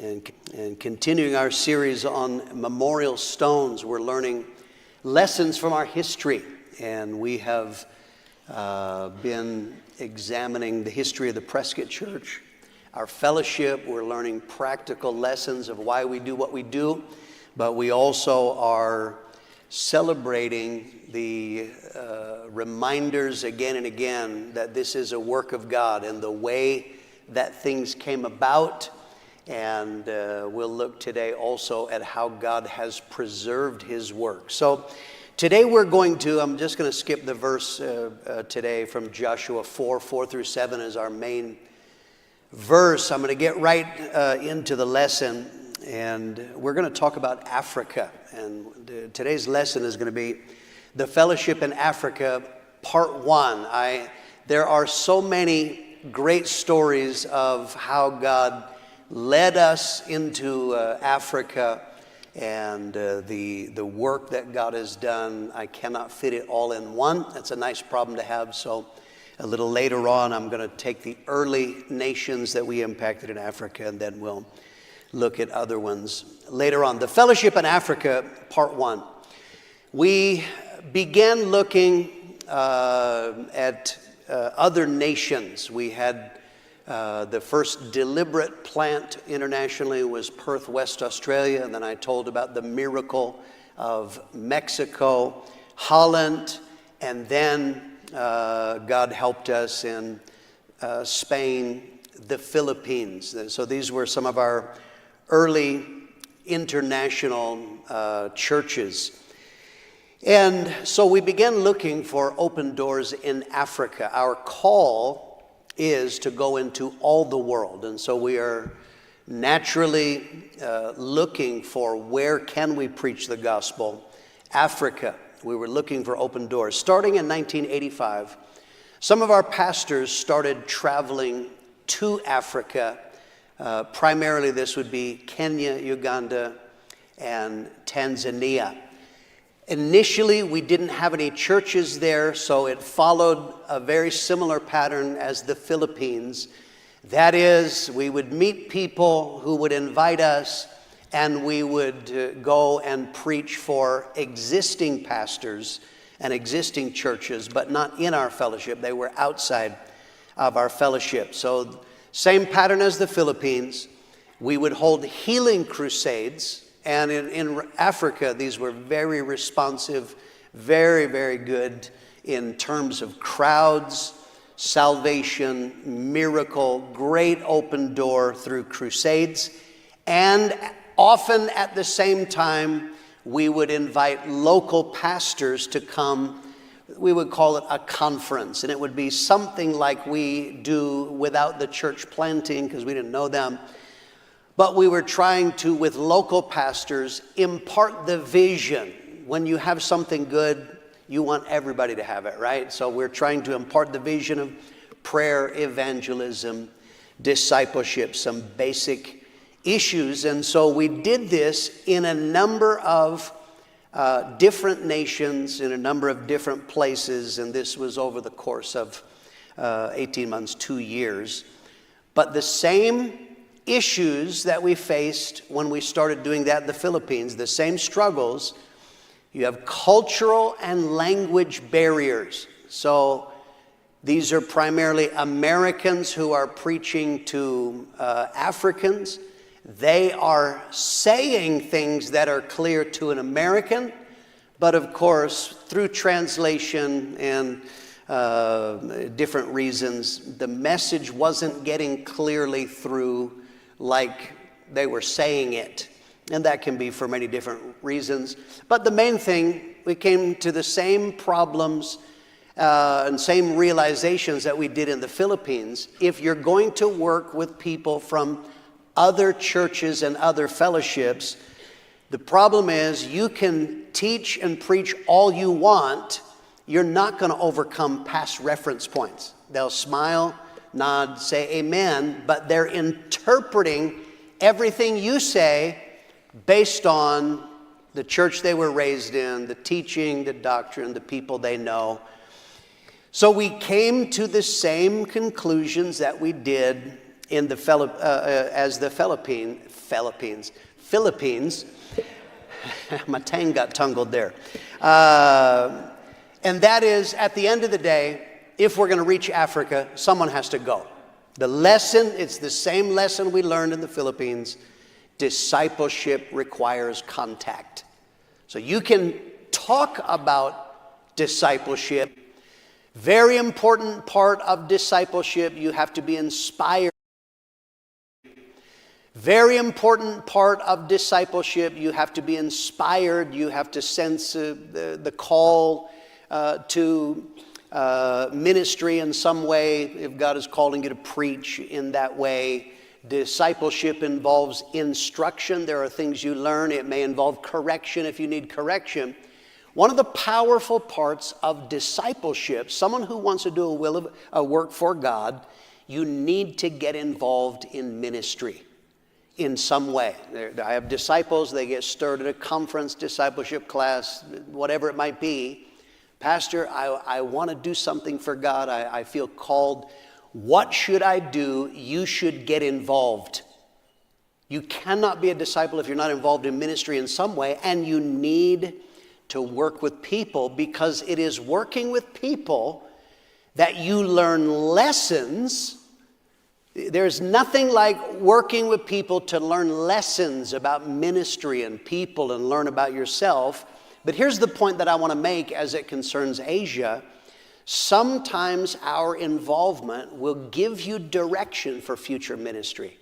and continuing our series on memorial stones. We're learning lessons from our history, and we have been examining the history of the Prescott Church, our fellowship. We're learning practical lessons of why we do what we do, but we also are celebrating the reminders again and again that this is a work of God and the way that things came about. And we'll look today also at how God has preserved his work. So today I'm just going to skip the verse today from Joshua 4 through 7 is our main verse. I'm going to get right into the lesson, and we're going to talk about Africa. And today's lesson is going to be the fellowship in Africa, part 1. There are so many great stories of how God led us into Africa and the work that God has done. I cannot fit it all in one. That's a nice problem to have. So a little later on, I'm going to take the early nations that we impacted in Africa, and then we'll look at other ones later on. The fellowship in Africa, part 1. We began looking at other nations. We had the first deliberate plant internationally was Perth, West Australia, and then I told about the miracle of Mexico, Holland, and then God helped us in Spain, the Philippines. So these were some of our early international churches. And so we began looking for open doors in Africa. Our call is to go into all the world. And so we are naturally looking for where can we preach the gospel. Africa, we were looking for open doors. Starting in 1985, some of our pastors started traveling to Africa. Primarily this would be Kenya, Uganda, and Tanzania. Initially, we didn't have any churches there, so it followed a very similar pattern as the Philippines. That is, we would meet people who would invite us, and we would go and preach for existing pastors and existing churches, but not in our fellowship. They were outside of our fellowship. So, same pattern as the Philippines. We would hold healing crusades. And in Africa, these were very responsive, very, very good in terms of crowds, salvation, miracle, great open door through crusades. And often at the same time, we would invite local pastors to come. We would call it a conference. And it would be something like we do without the church planting because we didn't know them. But we were trying to, with local pastors, impart the vision. When you have something good, you want everybody to have it, right? So we're trying to impart the vision of prayer, evangelism, discipleship, some basic issues. And so we did this in a number of different nations, in a number of different places. And this was over the course of 18 months, 2 years. But the same issues that we faced when we started doing that in the Philippines, the same struggles. You have cultural and language barriers. So these are primarily Americans who are preaching to Africans. They are saying things that are clear to an American, but of course, through translation and different reasons, the message wasn't getting clearly through like they were saying it. And that can be for many different reasons. But the main thing, we came to the same problems and same realizations that we did in the Philippines. If you're going to work with people from other churches and other fellowships, the problem is you can teach and preach all you want. You're not going to overcome past reference points. They'll smile, nod, say amen, but they're interpreting everything you say based on the church they were raised in, the teaching, the doctrine, the people they know. So we came to the same conclusions that we did in the Philippines. Philippines. My tongue got tangled there. And that is, at the end of the day, if we're going to reach Africa, someone has to go. The lesson, it's the same lesson we learned in the Philippines. Discipleship requires contact. So you can talk about discipleship. Very important part of discipleship, you have to be inspired. Very important part of discipleship, you have to be inspired. You have to sense the call to ministry in some way, if God is calling you to preach in that way. Discipleship involves instruction. There are things you learn. It may involve correction if you need correction. One of the powerful parts of discipleship, someone who wants to do a work for God, you need to get involved in ministry in some way. I have disciples, they get stirred at a conference, discipleship class, whatever it might be. Pastor, I want to do something for God. I feel called. What should I do? You should get involved. You cannot be a disciple if you're not involved in ministry in some way, and you need to work with people, because it is working with people that you learn lessons. There's nothing like working with people to learn lessons about ministry and people and learn about yourself. But here's the point that I want to make as it concerns Asia. Sometimes our involvement will give you direction for future ministry.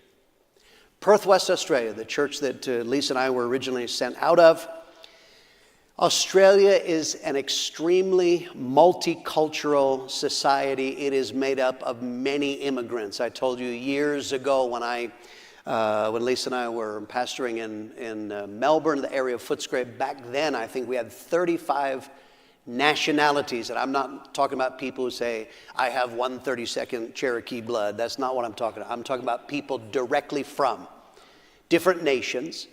Perth, West Australia, the church that Lisa and I were originally sent out of. Australia is an extremely multicultural society. It is made up of many immigrants. I told you years ago when Lisa and I were pastoring in Melbourne, the area of Footscray, back then I think we had 35 nationalities. And I'm not talking about people who say, I have 132nd Cherokee blood. That's not what I'm talking about. I'm talking about people directly from different nations.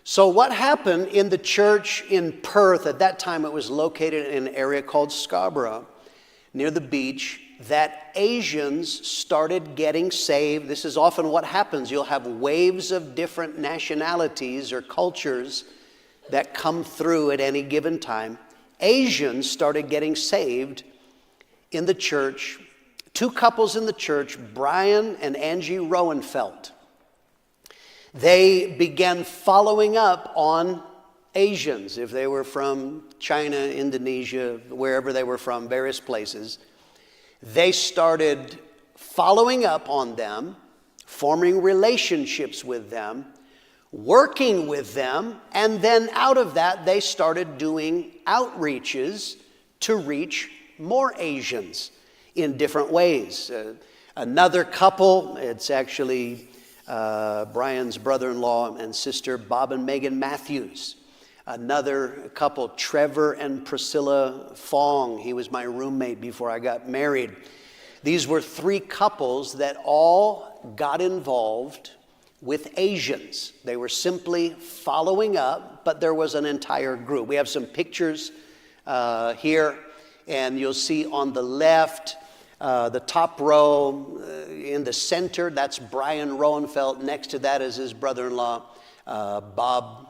So what happened in the church in Perth, at that time it was located in an area called Scarborough, near the beach, that Asians started getting saved. This is often what happens. You'll have waves of different nationalities or cultures that come through at any given time. Asians started getting saved in the church. Two couples in the church, Brian and Angie Roenfeld. They began following up on Asians, if they were from China, Indonesia, wherever they were from, various places. They started following up on them, forming relationships with them, working with them, and then out of that, they started doing outreaches to reach more Asians in different ways. Another couple, it's actually Brian's brother-in-law and sister, Bob and Megan Matthews. Another couple, Trevor and Priscilla Fong. He was my roommate before I got married. These were three couples that all got involved with Asians. They were simply following up, but there was an entire group. We have some pictures here, and you'll see on the left, the top row in the center, that's Brian Roenfeld. Next to that is his brother-in-law, Bob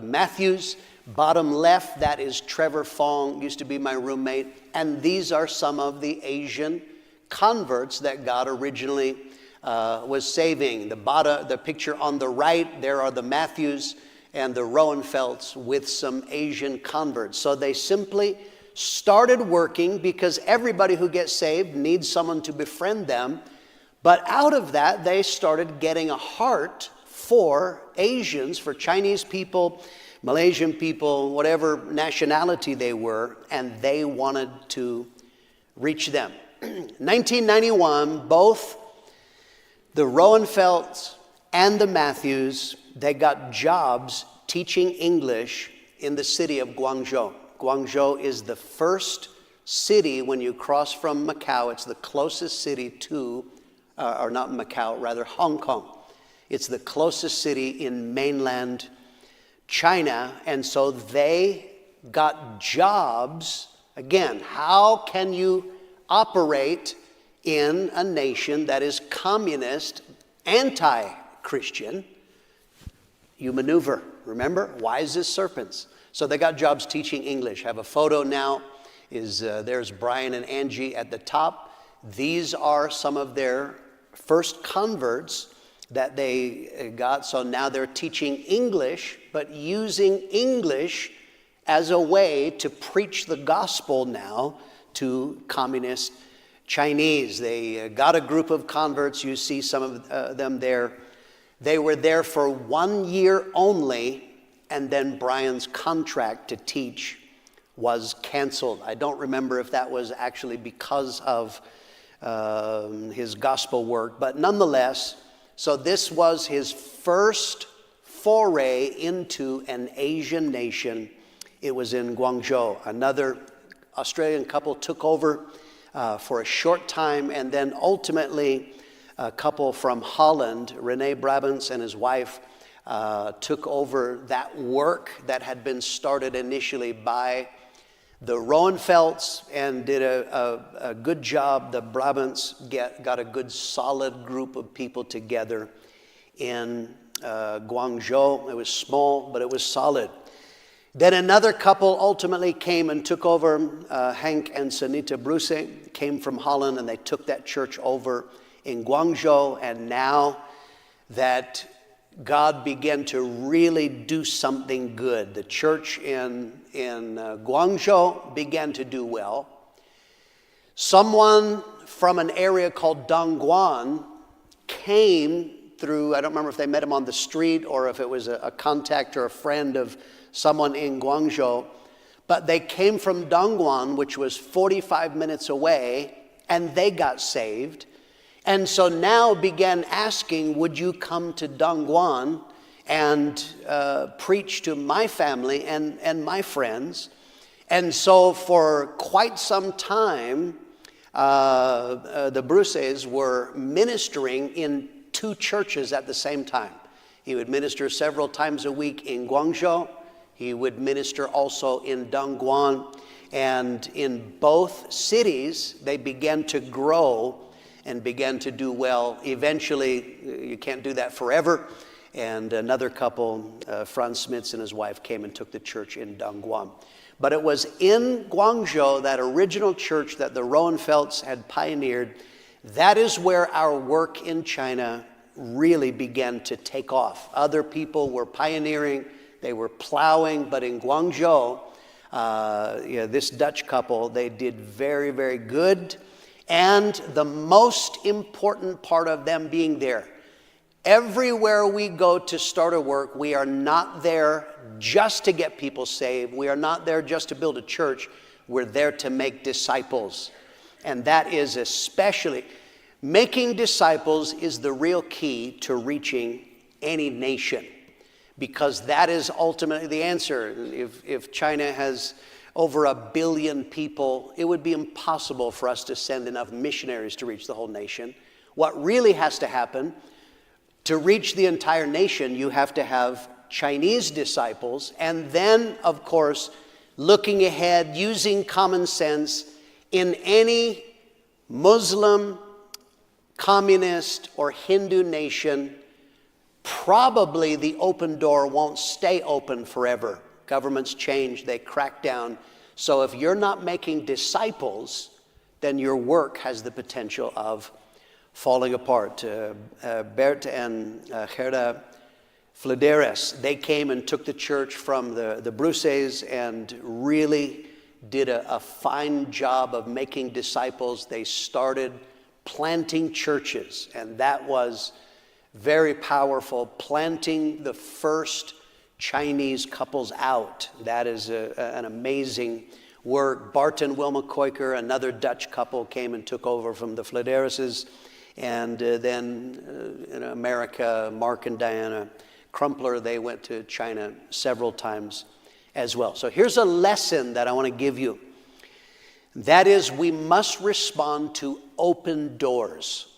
Matthews. Bottom left, that is Trevor Fong, used to be my roommate. And these are some of the Asian converts that God originally was saving. The picture on the right, there are the Matthews and the Roenfelds with some Asian converts. So they simply started working, because everybody who gets saved needs someone to befriend them. But out of that, they started getting a heart for Asians, for Chinese people, Malaysian people, whatever nationality they were, and they wanted to reach them. 1991, both the Roenfelds and the Matthews, they got jobs teaching English in the city of Guangzhou. Guangzhou is the first city when you cross from Macau. It's the closest city to, or not Macau, rather Hong Kong. It's the closest city in mainland China. And so they got jobs. Again, how can you operate in a nation that is communist, anti-Christian, you maneuver. Remember, wise as serpents. So they got jobs teaching English. Have a photo now. There's Brian and Angie at the top. These are some of their first converts that they got. So now they're teaching English, but using English as a way to preach the gospel now to communist Chinese. They got a group of converts. You see some of them there. They were there for 1 year only, and then Brian's contract to teach was canceled. I don't remember if that was actually because of his gospel work, but nonetheless, so this was his first foray into an Asian nation. It was in Guangzhou. Another Australian couple took over for a short time, and then ultimately a couple from Holland, Rene Brabants and his wife, took over that work that had been started initially by the Roenfelds and did a good job. The Brabants got a good solid group of people together in Guangzhou. It was small, but it was solid. Then another couple ultimately came and took over. Hank and Sanita Bruce came from Holland, and they took that church over in Guangzhou. And now that God began to really do something good, the church in Guangzhou began to do well. Someone from an area called Dongguan came through, I don't remember if they met him on the street or if it was a contact or a friend of someone in Guangzhou, but they came from Dongguan, which was 45 minutes away, and they got saved. And so now began asking, would you come to Dongguan and preach to my family and my friends? And so for quite some time, the Bruces were ministering in 2 churches at the same time. He would minister several times a week in Guangzhou. He would minister also in Dongguan. And in both cities, they began to grow and began to do well. Eventually, you can't do that forever. And another couple, Franz Smits and his wife, came and took the church in Dongguan. But it was in Guangzhou, that original church that the Roenfelds had pioneered. That is where our work in China really began to take off. Other people were pioneering, they were plowing, but in Guangzhou, this Dutch couple, they did very, very good. And the most important part of them being there, everywhere we go to start a work, we are not there just to get people saved. We are not there just to build a church. We're there to make disciples. And that is especially, making disciples is the real key to reaching any nation, because that is ultimately the answer. If China has over 1 billion people, it would be impossible for us to send enough missionaries to reach the whole nation. What really has to happen, to reach the entire nation, you have to have Chinese disciples, and then, of course, looking ahead, using common sense, in any Muslim, communist, or Hindu nation, probably the open door won't stay open forever. Governments change, they crack down. So if you're not making disciples, then your work has the potential of falling apart. Bert and Gerda Flederis, they came and took the church from the Bruces and really did a fine job of making disciples. They started planting churches, and that was very powerful, planting the first Chinese couples out. That is an amazing work. Bart and Wilma Koiker, another Dutch couple, came and took over from the Flederis. And then in America, Mark and Diana Crumpler, they went to China several times as well. So here's a lesson that I want to give you. That is, we must respond to open doors.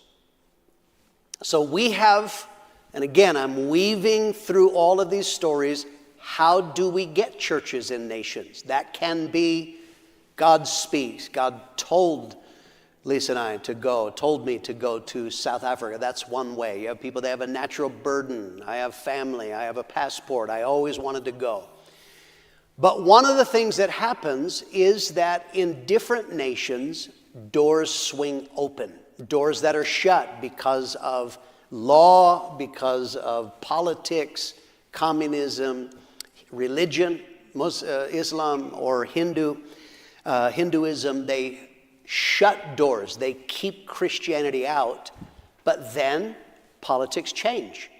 So we have, and again, I'm weaving through all of these stories. How do we get churches in nations? That can be God speaks. God told Lisa and I told me to go to South Africa. That's one way. You have people that have a natural burden. I have family. I have a passport. I always wanted to go. But one of the things that happens is that in different nations, doors swing open. Doors that are shut because of law, because of politics, communism, religion, Islam or Hinduism, they shut doors. They keep Christianity out, but then politics change.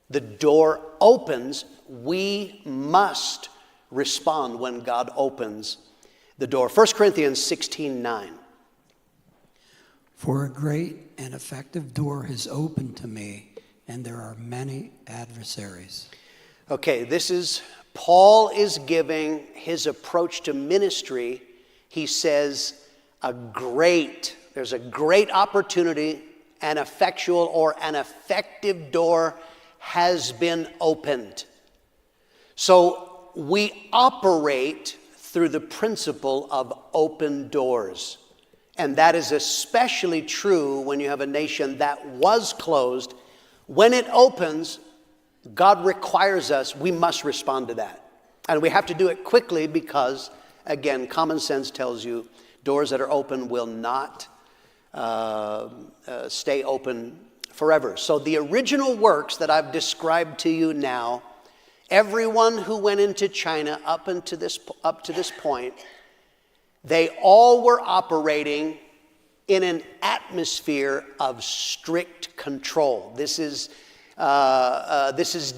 The door opens. We must respond when God opens the door. 1 Corinthians 16:9. For a great and effective door has opened to me, and there are many adversaries. Okay, Paul is giving his approach to ministry. He says there's a great opportunity, an effectual or an effective door has been opened. So we operate through the principle of open doors. And that is especially true when you have a nation that was closed. When it opens, God requires us, we must respond to that. And we have to do it quickly because, again, common sense tells you doors that are open will not stay open forever. So the original works that I've described to you now, everyone who went into China up to this point, they all were operating in an atmosphere of strict control. This is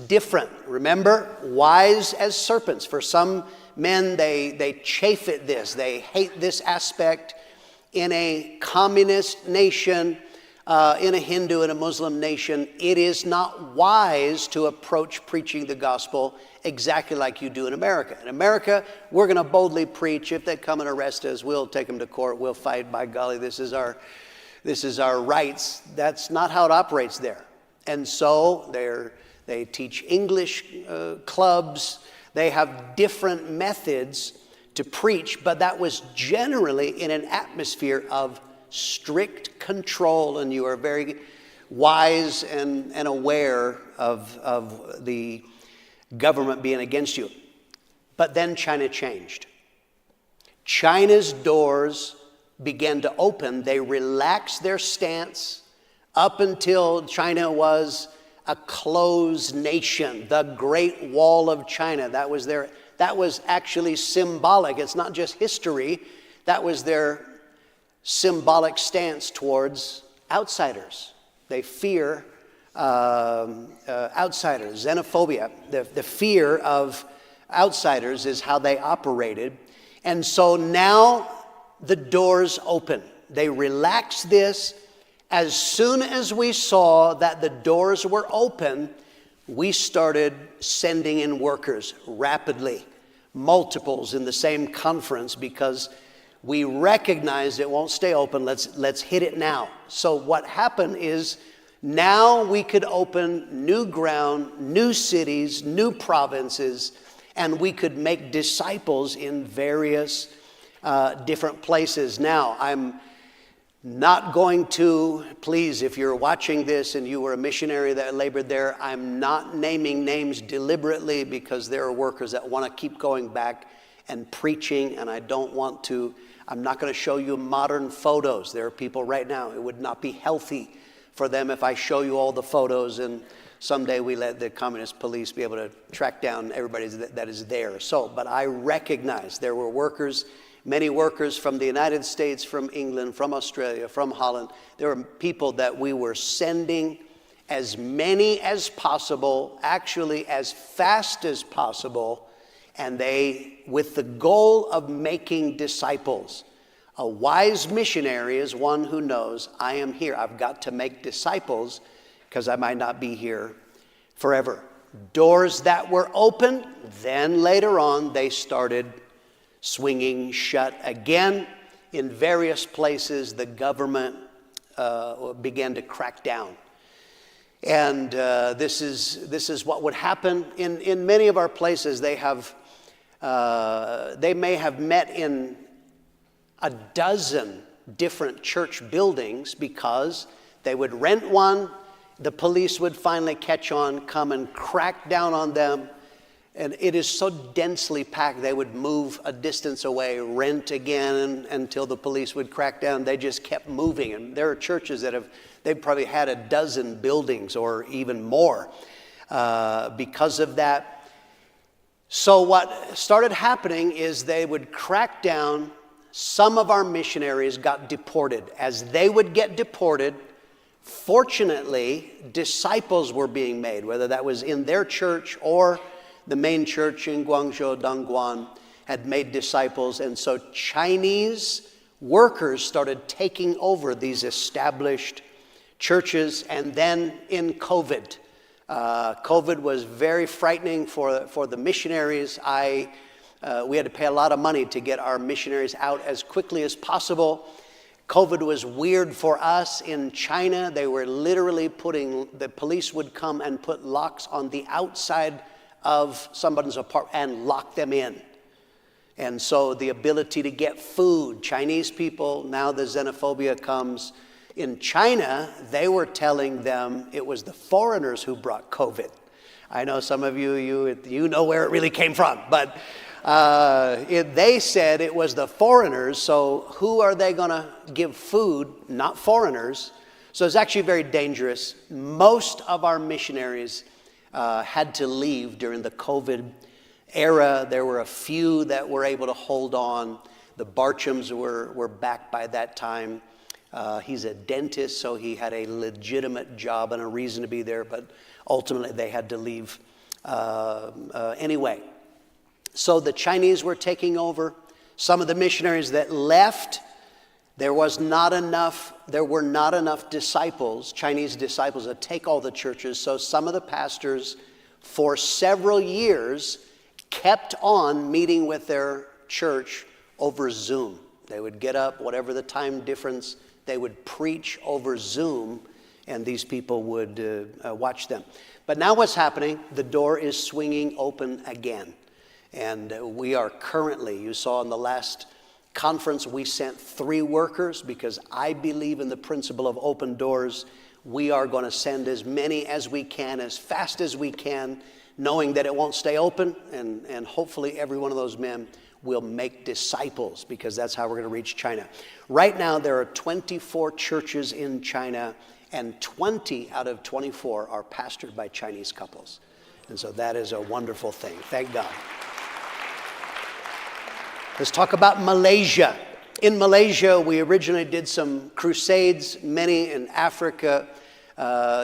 different. Remember, wise as serpents. For some men, they chafe at this. They hate this aspect. In a communist nation, in a Hindu and a Muslim nation, it is not wise to approach preaching the gospel exactly like you do in America. In America, we're going to boldly preach. If they come and arrest us, we'll take them to court. We'll fight. By golly, this is our rights. That's not how it operates there. And so they teach English clubs. They have different methods to preach, but that was generally in an atmosphere of strict control, and you are very wise and aware of the government being against you. But then China changed. China's doors began to open. They relaxed their stance up until China was a closed nation, the Great Wall of China. That was actually symbolic. It's not just history. That was their symbolic stance towards outsiders. They fear outsiders. Xenophobia, the fear of outsiders is how they operated. And so now the doors open. They relaxed this. As soon as we saw that the doors were open, we started sending in workers rapidly, multiples in the same conference, because we recognized it won't stay open. Let's hit it now. So what happened is now we could open new ground, new cities, new provinces, and we could make disciples in various different places. Now, I'm not going to, please, if you're watching this and you were a missionary that labored there, I'm not naming names deliberately because there are workers that want to keep going back and preaching, and I'm not going to show you modern photos. There are people right now, it would not be healthy for them if I show you all the photos and someday we let the communist police be able to track down everybody that is there. But I recognize there were workers, many workers from the United States, from England, from Australia, from Holland. There were people that we were sending as many as possible, actually as fast as possible, and they, with the goal of making disciples. A wise missionary is one who knows, I am here. I've got to make disciples because I might not be here forever. Doors that were open, then later on they started swinging shut again. In various places, the government began to crack down. And this is what would happen. In many of our places, they may have met in a dozen different church buildings because they would rent one, the police would finally catch on, come and crack down on them. And it is so densely packed, they would move a distance away, rent again until the police would crack down. They just kept moving. And there are churches that they've probably had a dozen buildings or even more because of that. So what started happening is they would crack down. Some of our missionaries got deported. As they would get deported, fortunately, disciples were being made, whether that was in their church or the main church in Guangzhou, Dongguan, had made disciples. And so Chinese workers started taking over these established churches. And then in COVID, COVID was very frightening for the missionaries. We had to pay a lot of money to get our missionaries out as quickly as possible. COVID was weird for us in China. They were literally the police would come and put locks on the outside of somebody's apartment and lock them in. And so the ability to get food, Chinese people, now the xenophobia comes. In China, they were telling them it was the foreigners who brought COVID. I know some of you know where it really came from, but they said it was the foreigners, so who are they going to give food? Not foreigners. So it's actually very dangerous. Most of our missionaries had to leave during the COVID era. There were a few that were able to hold on. The Barchams were back by that time. He's a dentist, so he had a legitimate job and a reason to be there, but ultimately they had to leave anyway. So the Chinese were taking over. Some of the missionaries that left, there were not enough disciples, Chinese disciples, to take all the churches. So some of the pastors, for several years, kept on meeting with their church over Zoom. They would get up, whatever the time difference, they would preach over Zoom, and these people would watch them. But now what's happening? The door is swinging open again. And we are currently, you saw in the last conference, we sent 3 workers because I believe in the principle of open doors. We are going to send as many as we can, as fast as we can, knowing that it won't stay open. And hopefully every one of those men will make disciples, because that's how we're going to reach China. Right now, there are 24 churches in China, and 20 out of 24 are pastored by Chinese couples. And so that is a wonderful thing. Thank God. Let's talk about Malaysia. In Malaysia, we originally did some crusades, many in Africa,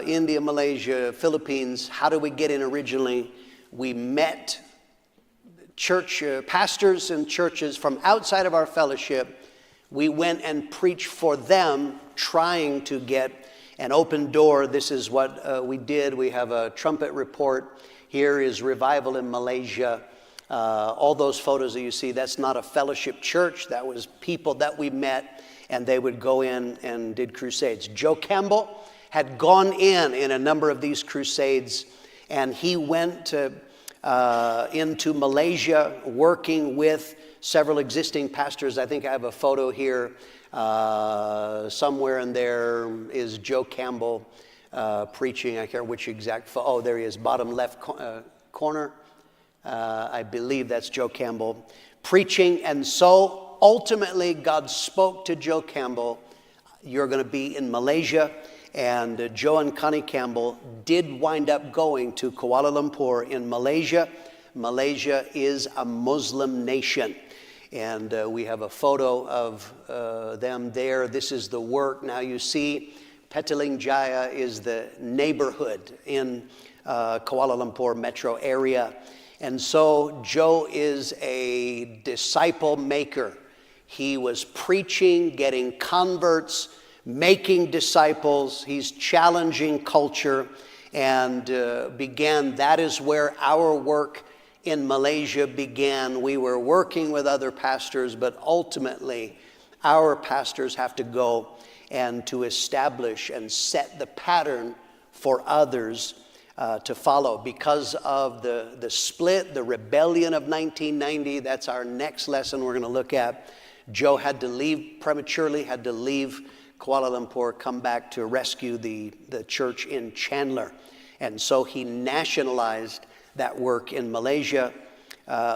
India, Malaysia, Philippines. How did we get in originally? We met church pastors and churches from outside of our fellowship. We went and preached for them, trying to get an open door. This is what we did. We have a trumpet report. Here is revival in Malaysia. All those photos that you see, that's not a fellowship church. That was people that we met, and they would go in and did crusades. Joe Campbell had gone in a number of these crusades, and he went into Malaysia working with several existing pastors. I think I have a photo here. Somewhere in there is Joe Campbell preaching. I can't remember which exact photo. Oh, there he is, bottom left corner. I believe that's Joe Campbell preaching. And so ultimately God spoke to Joe Campbell, you're going to be in Malaysia. And Joe and Connie Campbell did wind up going to Kuala Lumpur in Malaysia. Malaysia is a Muslim nation. And we have a photo of them there. This is the work. Now you see Petaling Jaya is the neighborhood in Kuala Lumpur metro area. And so Joe is a disciple maker. He was preaching, getting converts, making disciples. He's challenging culture and that is where our work in Malaysia began. We were working with other pastors, but ultimately our pastors have to go and to establish and set the pattern for others to follow. Because of the split, the rebellion of 1990, that's our next lesson we're going to look at. Joe had to leave prematurely, had to leave Kuala Lumpur, come back to rescue the church in Chandler. And so he nationalized that work in Malaysia.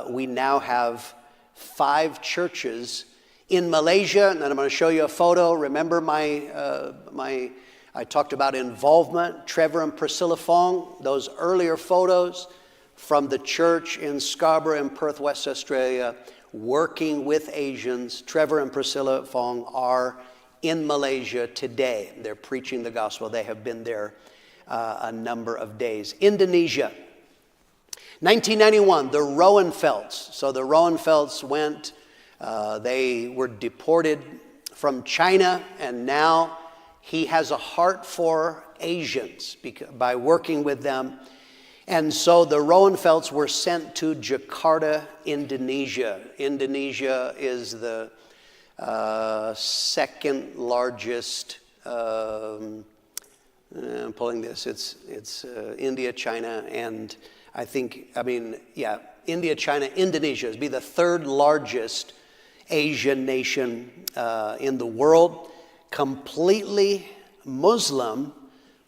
We now have 5 churches in Malaysia, and I'm going to show you a photo. Remember I talked about involvement, Trevor and Priscilla Fong, those earlier photos from the church in Scarborough and Perth, West Australia, working with Asians. Trevor and Priscilla Fong are in Malaysia today. They're preaching the gospel. They have been there a number of days. Indonesia, 1991, the Roenfelds. So the Roenfelds went, they were deported from China, and now he has a heart for Asians by working with them. And so the Roenfelds were sent to Jakarta, Indonesia. Indonesia is the second largest, I'm pulling this, it's India, China, and India, China, Indonesia would be the third largest Asian nation in the world, completely Muslim,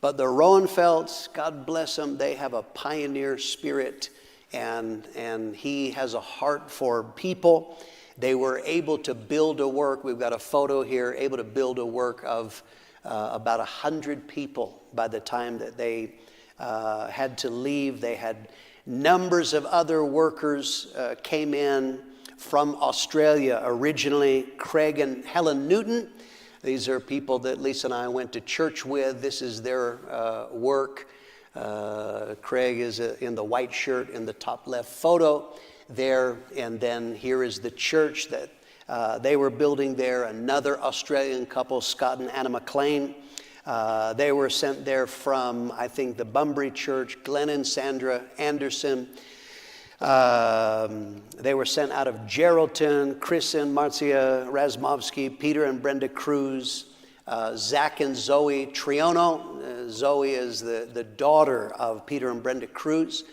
but the Roenfelds, God bless them, they have a pioneer spirit, and he has a heart for people. They were able to build a work, we've got a photo here, able to build a work of about 100 people by the time that they had to leave. They had numbers of other workers came in from Australia originally. Craig and Helen Newton, these are people that Lisa and I went to church with. This is their work. Craig is in the white shirt in the top left photo there. And then here is the church that they were building there. Another Australian couple, Scott and Anna McLean. They were sent there from, I think, the Bunbury Church. Glenn and Sandra Anderson. They were sent out of Geraldton. Chris and Marcia Razmovsky, Peter and Brenda Cruz, Zach and Zoe Triono. Zoe is the daughter of Peter and Brenda Cruz,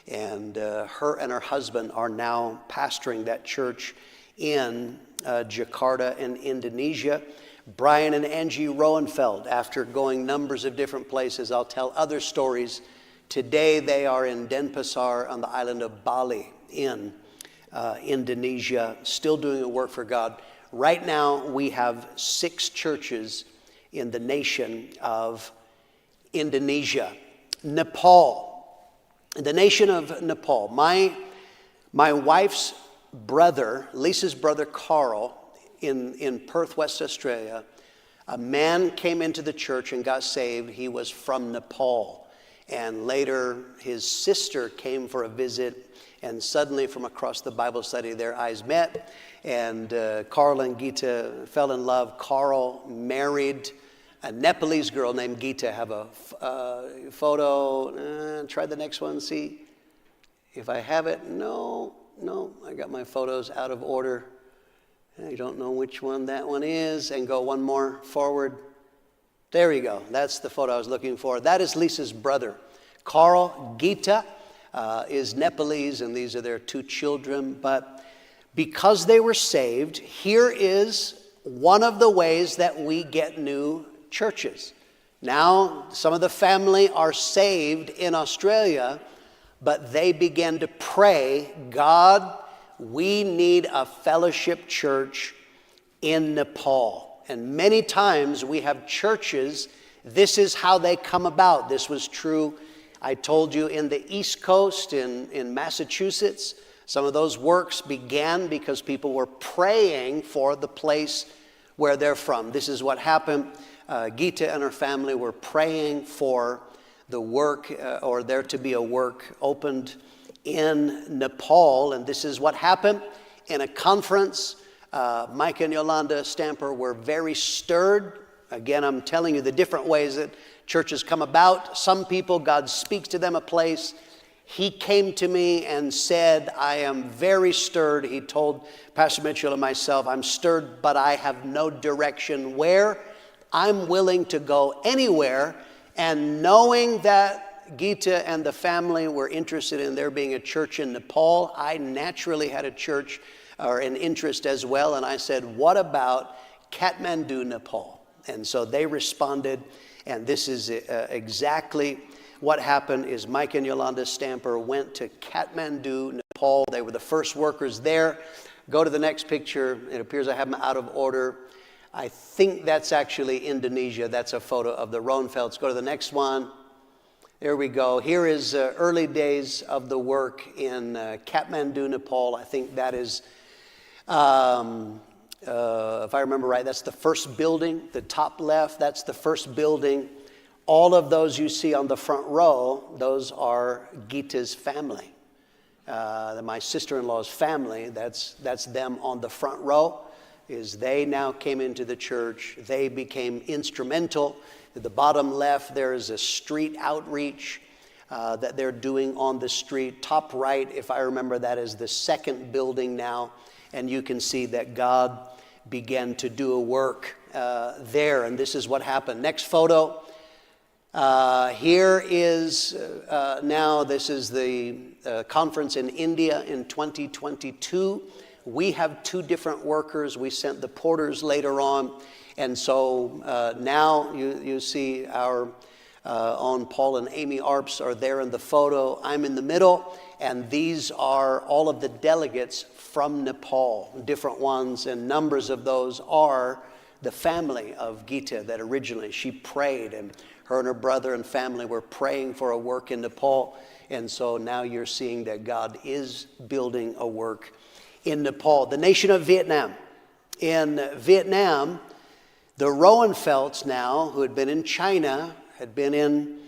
and her and her husband are now pastoring that church in Jakarta in Indonesia. Brian and Angie Roenfeld, after going numbers of different places, I'll tell other stories. Today they are in Denpasar on the island of Bali in Indonesia, still doing a work for God. Right now we have 6 churches in the nation of Indonesia. Nepal, the nation of Nepal. My wife's brother, Lisa's brother Carl, in Perth, West Australia, a man came into the church and got saved. He was from Nepal. And later his sister came for a visit, and suddenly from across the Bible study their eyes met, and Carl and Gita fell in love. Carl married a Nepalese girl named Gita. Have a photo. Try the next one, see if I have it. No, I got my photos out of order. I don't know which one that one is. And go one more forward. There you go. That's the photo I was looking for. That is Lisa's brother. Carl. Gita is Nepalese, and these are their 2 children. But because they were saved, here is one of the ways that we get new churches. Now, some of the family are saved in Australia, but they began to pray, God, we need a fellowship church in Nepal. And many times we have churches, this is how they come about. This was true, I told you, in the East Coast, in Massachusetts. Some of those works began because people were praying for the place where they're from. This is what happened. Gita and her family were praying for the work, or there to be a work opened in Nepal, and this is what happened in a conference. Mike and Yolanda Stamper were very stirred. Again, I'm telling you the different ways that churches come about. Some people, God speaks to them a place. He came to me and said, I am very stirred. He told Pastor Mitchell and myself, I'm stirred, but I have no direction where. I'm willing to go anywhere. And knowing that Gita and the family were interested in there being a church in Nepal, I naturally had a church or an interest as well. And I said, what about Kathmandu, Nepal? And so they responded, and this is exactly what happened. Is Mike and Yolanda Stamper went to Kathmandu, Nepal. They were the first workers there. Go to the next picture. It appears I have them out of order. I think that's actually Indonesia. That's a photo of the Roenfelds. Go to the next one. There we go. Here is early days of the work in Kathmandu, Nepal. I think that is, if I remember right, that's the first building, the top left. That's the first building. All of those you see on the front row, those are Gita's family. My sister-in-law's family, that's them on the front row. Is they now came into the church. They became instrumental. At the bottom left, there is a street outreach that they're doing on the street. Top right, if I remember, that is the second building now. And you can see that God began to do a work there. And this is what happened. Next photo. Here is now, this is the conference in India in 2022. We have two different workers. We sent the porters later on. And so now you see our own Paul and Amy Arps are there in the photo. I'm in the middle. And these are all of the delegates from Nepal, different ones. And numbers of those are the family of Gita that originally she prayed. And her and her brother and family were praying for a work in Nepal. And so now you're seeing that God is building a work in Nepal. The nation of Vietnam. In Vietnam, the Roenfelds now, who had been in China, had been in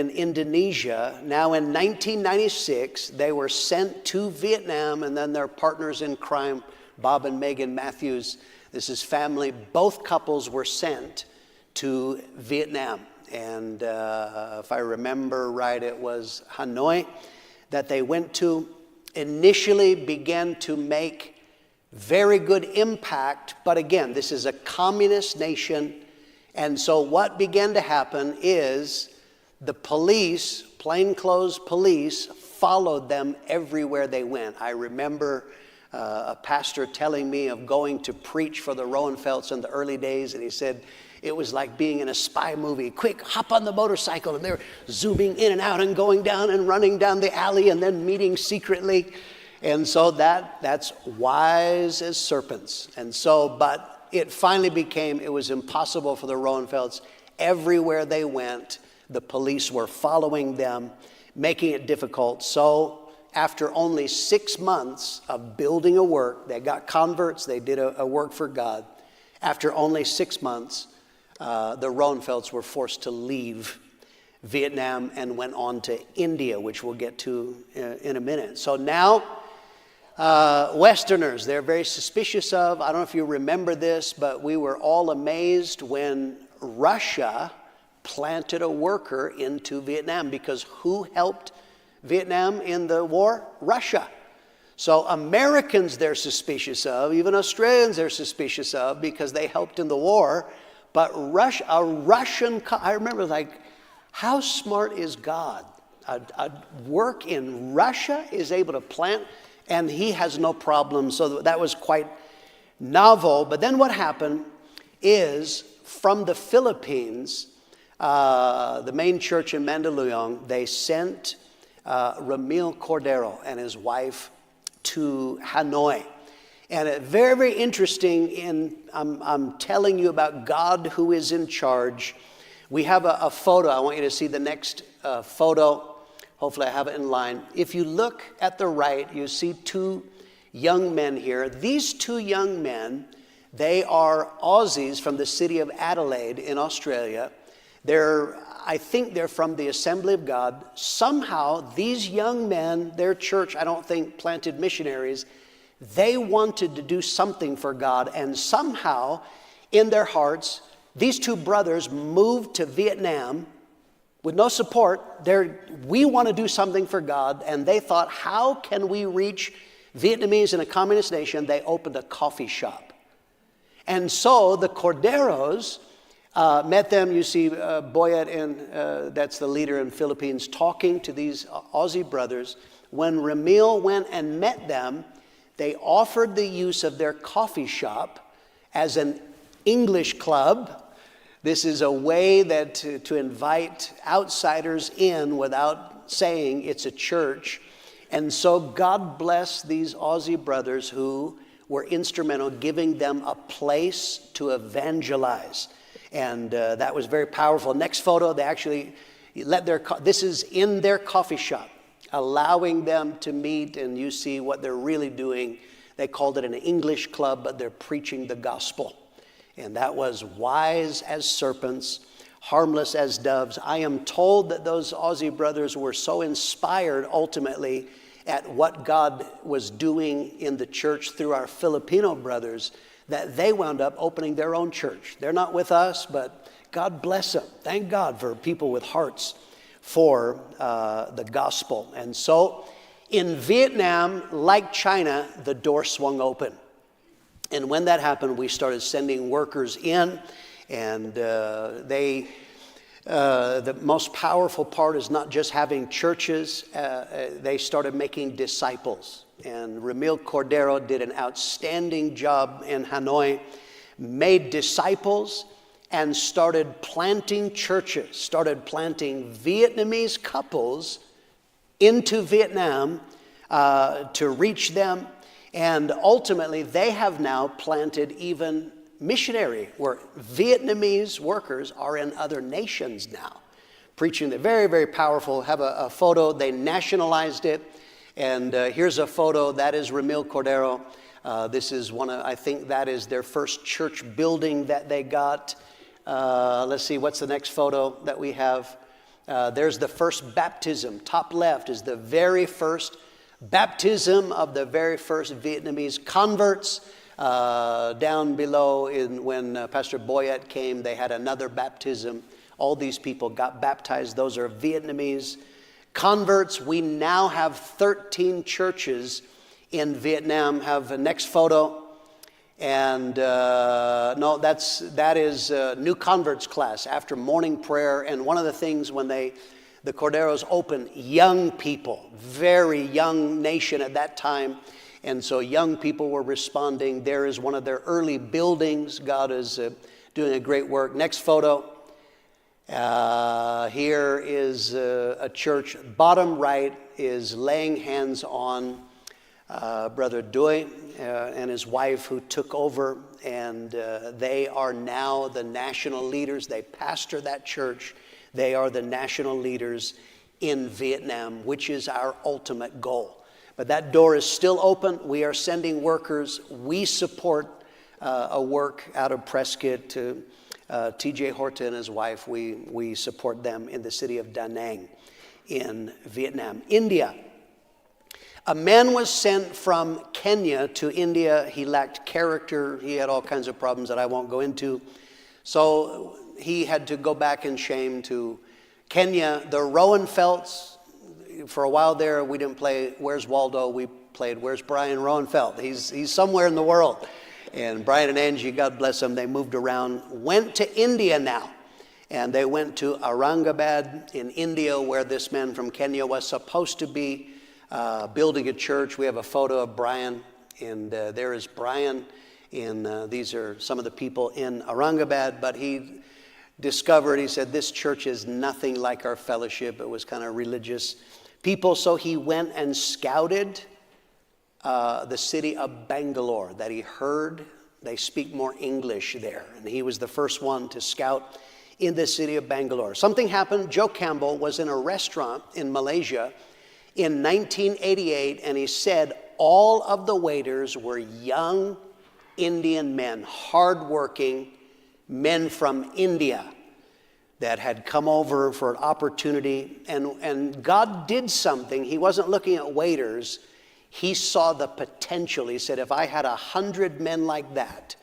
Indonesia. Now in 1996, they were sent to Vietnam, and then their partners in crime, Bob and Megan Matthews, this is family, both couples were sent to Vietnam. And if I remember right, it was Hanoi that they went to. Initially began to make very good impact, but again, this is a communist nation, and so what began to happen is the police, plainclothes police, followed them everywhere they went. I remember a pastor telling me of going to preach for the Roenfelds in the early days, and he said, it was like being in a spy movie. Quick, hop on the motorcycle. And they're zooming in and out and going down and running down the alley and then meeting secretly. And so that's wise as serpents. And so, but it finally became, it was impossible for the Roenfelds. Everywhere they went, the police were following them, making it difficult. So after only 6 months of building a work, they got converts, they did a work for God. After only 6 months, the Roenfelds were forced to leave Vietnam and went on to India, which we'll get to in a minute. So now, Westerners, they're very suspicious of. I don't know if you remember this, but we were all amazed when Russia planted a worker into Vietnam, because who helped Vietnam in the war? Russia. So Americans they're suspicious of, even Australians they're suspicious of because they helped in the war. But Russia, I remember, like, how smart is God? A work in Russia is able to plant, and he has no problem. So that was quite novel. But then what happened is, from the Philippines, the main church in Mandaluyong, they sent Ramil Cordero and his wife to Hanoi. And very, very interesting, I'm telling you about God who is in charge. We have a photo. I want you to see the next photo. Hopefully I have it in line. If you look at the right, you see two young men here. These two young men, they are Aussies from the city of Adelaide in Australia. I think they're from the Assembly of God. Somehow, these young men, their church, I don't think, planted missionaries. They wanted to do something for God, and somehow, in their hearts, these two brothers moved to Vietnam with no support. We want to do something for God, and they thought, how can we reach Vietnamese in a communist nation? They opened a coffee shop. And so the Corderos met them. You see Boyet, that's the leader in the Philippines, talking to these Aussie brothers. when Ramil went and met them, they offered the use of their coffee shop as an English club. This is a way that to invite outsiders in without saying it's a church. And so God bless these Aussie brothers who were instrumental, giving them a place to evangelize. And that was very powerful. Next photo, they actually let this is in their coffee shop, allowing them to meet, and you see what they're really doing. They called it an English club, but they're preaching the gospel. And that was wise as serpents, harmless as doves. I am told that those Aussie brothers were so inspired ultimately at what God was doing in the church through our Filipino brothers that they wound up opening their own church. They're not with us, but God bless them. Thank God for people with hearts for the gospel. And so in Vietnam, like China, the door swung open. And when that happened, we started sending workers in, and the most powerful part is not just having churches. They started making disciples. And Ramil Cordero did an outstanding job in Hanoi, made disciples, and started planting churches, started planting Vietnamese couples into Vietnam to reach them. And ultimately, they have now planted even missionary work. Vietnamese workers are in other nations now, preaching. They're very, very powerful. Have a photo. They nationalized it. And here's a photo. That is Ramil Cordero. This is I think that is their first church building that they got. Let's see, what's the next photo that we have? There's the first baptism. Top left is the very first baptism of the very first Vietnamese converts. Down below, when Pastor Boyette came, they had another baptism. All these people got baptized. Those are Vietnamese converts. We now have 13 churches in Vietnam. Have a next photo. And no, that is new converts class after morning prayer. And one of the things when the Corderos opened, young people, very young nation at that time. And so young people were responding. There is one of their early buildings. God is doing a great work. Next photo. Here is a church. Bottom right is laying hands on Brother Doi and his wife who took over. And they are now the national leaders. They pastor that church. They are the national leaders in Vietnam, which is our ultimate goal. But that door is still open. We are sending workers. We support a work out of Prescott to T.J. Horta and his wife. We support them in the city of Da Nang in Vietnam. India. A man was sent from Kenya to India. He lacked character. He had all kinds of problems that I won't go into. So he had to go back in shame to Kenya. The Roenfelds, for a while there, we didn't play Where's Waldo? We played Where's Brian Roenfeld? He's somewhere in the world. And Brian and Angie, God bless them, they moved around, went to India now. And they went to Aurangabad in India, where this man from Kenya was supposed to be building a church. We have a photo of Brian, and there is Brian. And these are some of the people in Aurangabad. But he discovered, he said, this church is nothing like our fellowship. It was kind of religious people. So he went and scouted the city of Bangalore, that he heard they speak more English there. And he was the first one to scout in the city of Bangalore. Something happened. Joe Campbell was in a restaurant in Malaysia in 1988, and he said all of the waiters were young Indian men, hardworking men from India that had come over for an opportunity. And God did something. He wasn't looking at waiters. He saw the potential. He said, if I had 100 men like that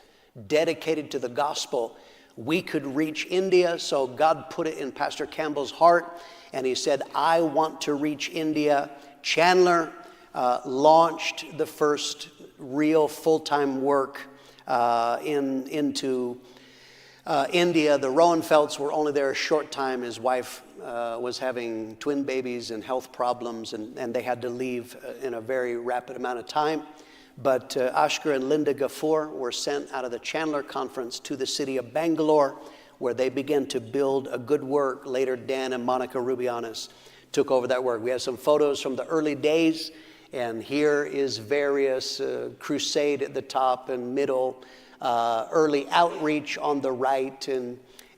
dedicated to the gospel, we could reach India. So God put it in Pastor Campbell's heart, and he said, I want to reach India. Chandler launched the first real full-time work into India. The Roenfelds were only there a short time. His wife was having twin babies and health problems, and they had to leave in a very rapid amount of time. But Ashkar and Linda Gafoor were sent out of the Chandler Conference to the city of Bangalore, where they began to build a good work. Later, Dan and Monica Rubianis took over that work. We have some photos from the early days, and here is various crusade at the top and middle, early outreach on the right,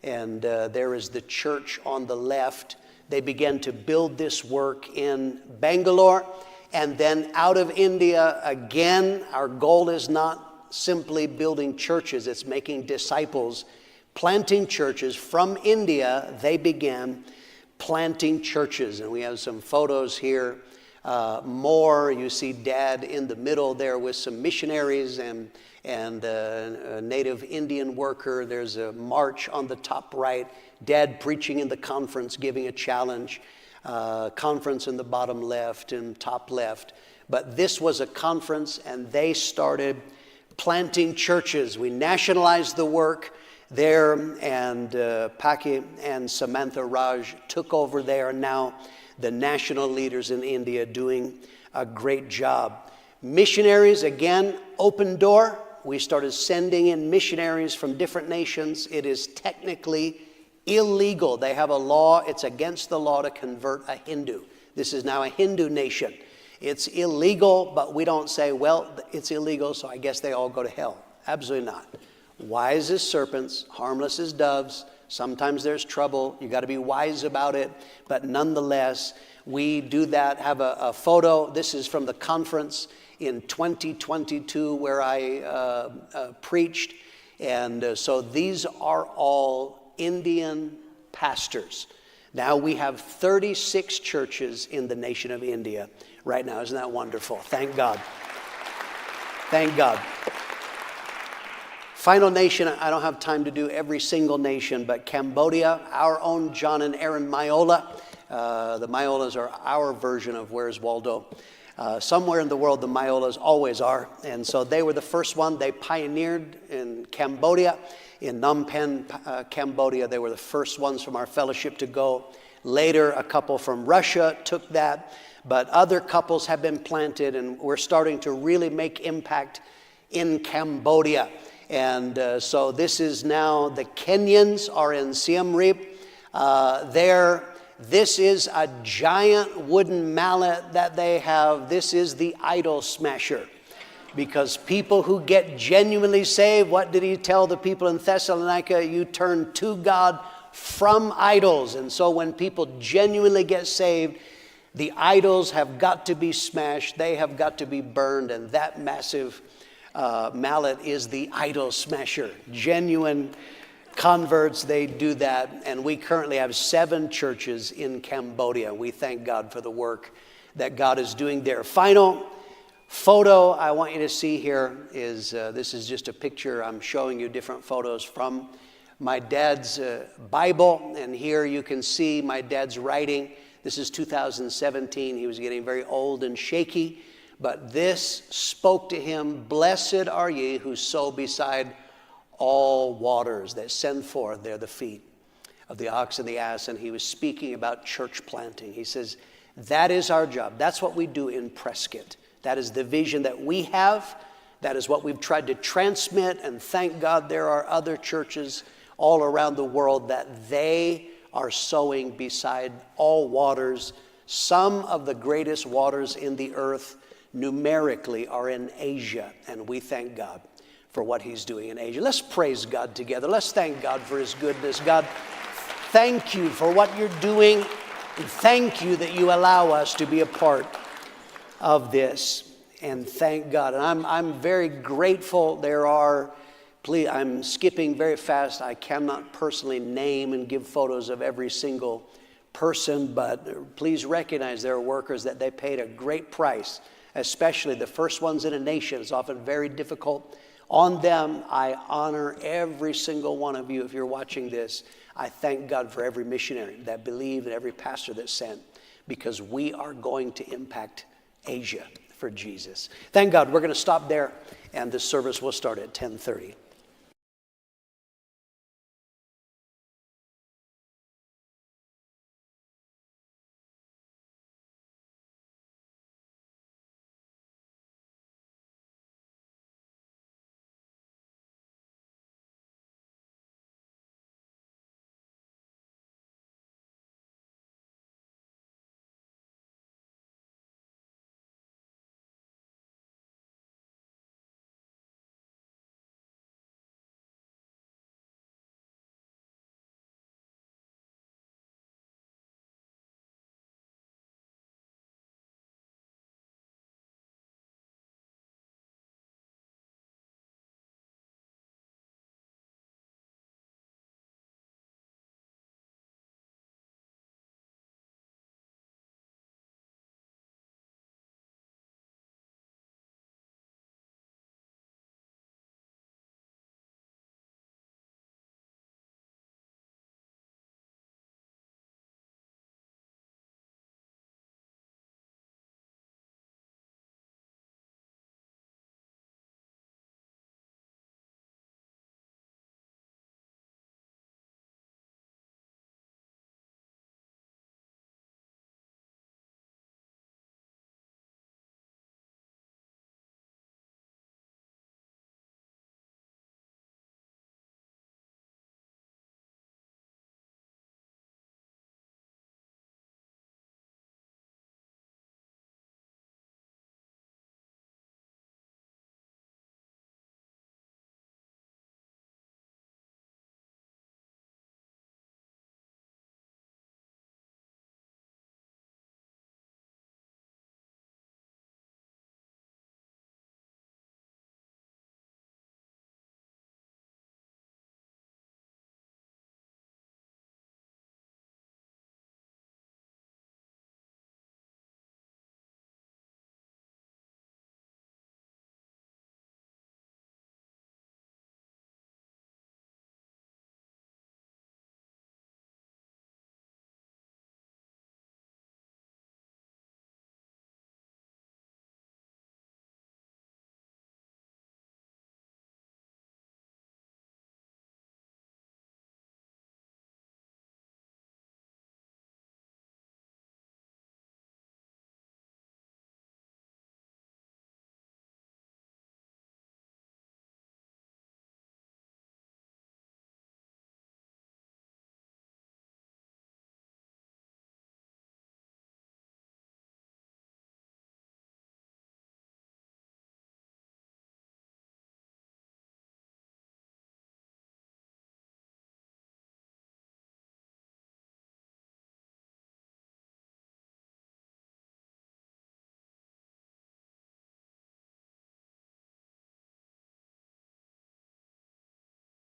and there is the church on the left. They began to build this work in Bangalore. And then out of India, again, our goal is not simply building churches, it's making disciples, planting churches. From India, they began planting churches. And we have some photos here. More, you see Dad in the middle there with some missionaries and a native Indian worker. There's a march on the top right. Dad preaching in the conference, giving a challenge. Conference in the bottom left and top left. But this was a conference, and they started planting churches. We nationalized the work there, and Paki and Samantha Raj took over there. Now the national leaders in India doing a great job. Missionaries, again, open door. We started sending in missionaries from different nations. It is technically illegal. They have a law. It's against the law to convert a Hindu. This is now a Hindu nation. It's illegal, but we don't say, well, it's illegal, so I guess they all go to hell. Absolutely not. Wise as serpents, harmless as doves. Sometimes there's trouble. You got to be wise about it. But nonetheless, we do that. Have a photo. This is from the conference in 2022 where I preached. And so these are all Indian pastors. Now we have 36 churches in the nation of India right now. Isn't that wonderful? Thank God. Thank God. Final nation, I don't have time to do every single nation, but Cambodia, our own John and Aaron Maiola. The Maiolas are our version of Where's Waldo. Somewhere in the world, the Maiolas always are. And so they were the first one. They pioneered in Cambodia. In Phnom Penh, Cambodia, they were the first ones from our fellowship to go. Later, a couple from Russia took that. But other couples have been planted, and we're starting to really make impact in Cambodia. And so this is now, the Kenyans are in Siem Reap. This is a giant wooden mallet that they have. This is the idol smasher. Because people who get genuinely saved, what did he tell the people in Thessalonica? You turn to God from idols. And so when people genuinely get saved, the idols have got to be smashed. They have got to be burned. And that massive mallet is the idol smasher. Genuine converts, they do that. And we currently have 7 churches in Cambodia. We thank God for the work that God is doing there. Final photo I want you to see here is, this is just a picture. I'm showing you different photos from my dad's Bible. And here you can see my dad's writing. This is 2017. He was getting very old and shaky. But this spoke to him, "Blessed are ye who sow beside all waters that send forth there the feet of the ox and the ass." And he was speaking about church planting. He says, that is our job. That's what we do in Prescott. That is the vision that we have. That is what we've tried to transmit. And thank God there are other churches all around the world that they are sowing beside all waters. Some of the greatest waters in the earth numerically are in Asia. And we thank God for what he's doing in Asia. Let's praise God together. Let's thank God for his goodness. God, thank you for what you're doing. And thank you that you allow us to be a part of this, and thank God. And I'm very grateful. Please, I'm skipping very fast. I cannot personally name and give photos of every single person, but please recognize there are workers that they paid a great price, especially the first ones in a nation. It's often very difficult on them. I honor every single one of you. If you're watching this, I thank God for every missionary that believed and every pastor that sent, because we are going to impact Asia for Jesus. Thank God. We're going to stop there, and the service will start at 10:30.